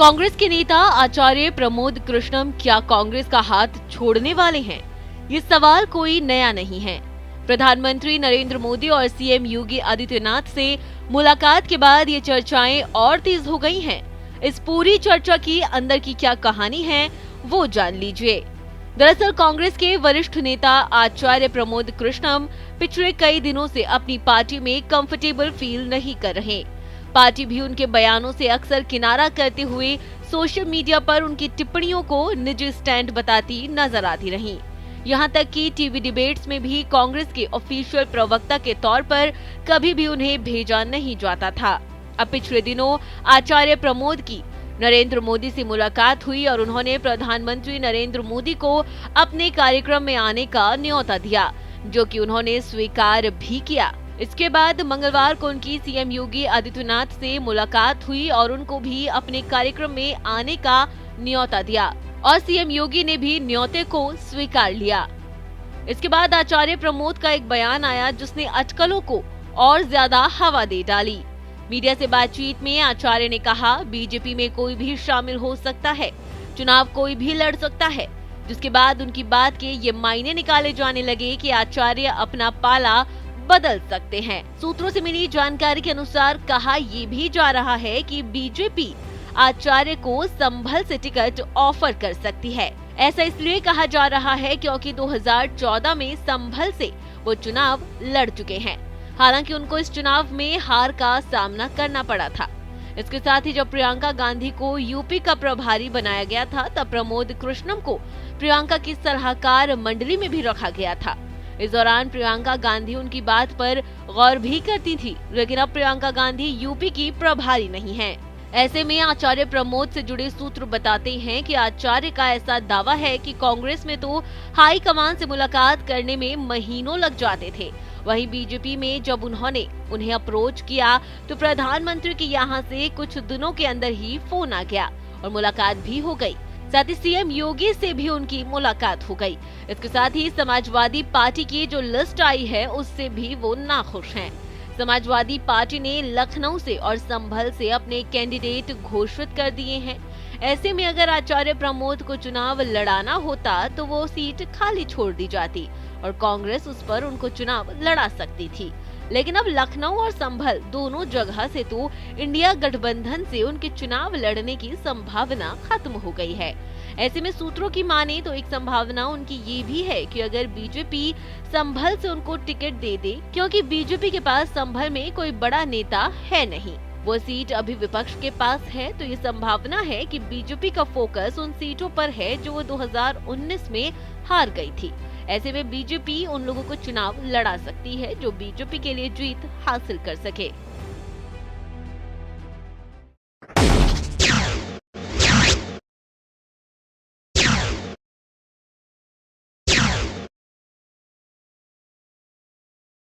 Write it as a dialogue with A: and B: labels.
A: कांग्रेस के नेता आचार्य प्रमोद कृष्णम क्या कांग्रेस का हाथ छोड़ने वाले हैं? ये सवाल कोई नया नहीं है। प्रधानमंत्री नरेंद्र मोदी और सीएम योगी आदित्यनाथ से मुलाकात के बाद ये चर्चाएं और तेज हो गई हैं। इस पूरी चर्चा की अंदर की क्या कहानी है वो जान लीजिए। दरअसल कांग्रेस के वरिष्ठ नेता आचार्य प्रमोद कृष्णम पिछले कई दिनों से अपनी पार्टी में कंफर्टेबल फील नहीं कर रहे। पार्टी भी उनके बयानों से अक्सर किनारा करते हुए सोशल मीडिया पर उनकी टिप्पणियों को निजी स्टैंड बताती नजर आती रही। यहां तक कि टीवी डिबेट्स में भी कांग्रेस के ऑफिशियल प्रवक्ता के तौर पर कभी भी उन्हें भेजा नहीं जाता था। अब पिछले दिनों आचार्य प्रमोद की नरेंद्र मोदी से मुलाकात हुई और उन्होंने प्रधानमंत्री नरेंद्र मोदी को अपने कार्यक्रम में आने का न्योता दिया, जो कि उन्होंने स्वीकार भी किया। इसके बाद मंगलवार को उनकी सीएम योगी आदित्यनाथ से मुलाकात हुई और उनको भी अपने कार्यक्रम में आने का न्योता दिया और सीएम योगी ने भी न्योते को स्वीकार लिया। इसके बाद आचार्य प्रमोद का एक बयान आया जिसने अटकलों को और ज्यादा हवा दे डाली। मीडिया से बातचीत में आचार्य ने कहा, बीजेपी में कोई भी शामिल हो सकता है, चुनाव कोई भी लड़ सकता है। जिसके बाद उनकी बात के ये मायने निकाले जाने लगे कि आचार्य अपना पाला बदल सकते हैं। सूत्रों से मिली जानकारी के अनुसार कहा ये भी जा रहा है कि बीजेपी आचार्य को संभल से टिकट ऑफर कर सकती है। ऐसा इसलिए कहा जा रहा है क्योंकि 2014 में संभल से वो चुनाव लड़ चुके हैं। हालांकि उनको इस चुनाव में हार का सामना करना पड़ा था। इसके साथ ही जब प्रियंका गांधी को यूपी का प्रभारी बनाया गया था, तब प्रमोद कृष्णम को प्रियंका की सलाहकार मंडली में भी रखा गया था। इस दौरान प्रियंका गांधी उनकी बात पर गौर भी करती थी, लेकिन अब प्रियंका गांधी यूपी की प्रभारी नहीं है। ऐसे में आचार्य प्रमोद से जुड़े सूत्र बताते हैं कि आचार्य का ऐसा दावा है कि कांग्रेस में तो हाई कमान से मुलाकात करने में महीनों लग जाते थे, वहीं बीजेपी में जब उन्होंने उन्हें अप्रोच किया तो प्रधानमंत्री के यहाँ से कुछ दिनों के अंदर ही फोन आ गया और मुलाकात भी हो गई। साथ ही सीएम योगी से भी उनकी मुलाकात हो गई। इसके साथ ही समाजवादी पार्टी की जो लिस्ट आई है उससे भी वो नाखुश हैं। समाजवादी पार्टी ने लखनऊ से और संभल से अपने कैंडिडेट घोषित कर दिए हैं। ऐसे में अगर आचार्य प्रमोद को चुनाव लड़ाना होता तो वो सीट खाली छोड़ दी जाती और कांग्रेस उस पर उनको चुनाव लड़ा सकती थी। लेकिन अब लखनऊ और संभल दोनों जगह से तो इंडिया गठबंधन से उनके चुनाव लड़ने की संभावना खत्म हो गई है। ऐसे में सूत्रों की माने तो एक संभावना उनकी ये भी है कि अगर बीजेपी संभल से उनको टिकट दे दे, क्योंकि बीजेपी के पास संभल में कोई बड़ा नेता है नहीं, वो सीट अभी विपक्ष के पास है, तो ये संभावना है कि बीजेपी का फोकस उन सीटों पर है जो वो 2019 में हार गई थी। ऐसे में बीजेपी उन लोगों को चुनाव लड़ा सकती है जो बीजेपी के लिए जीत हासिल कर सके।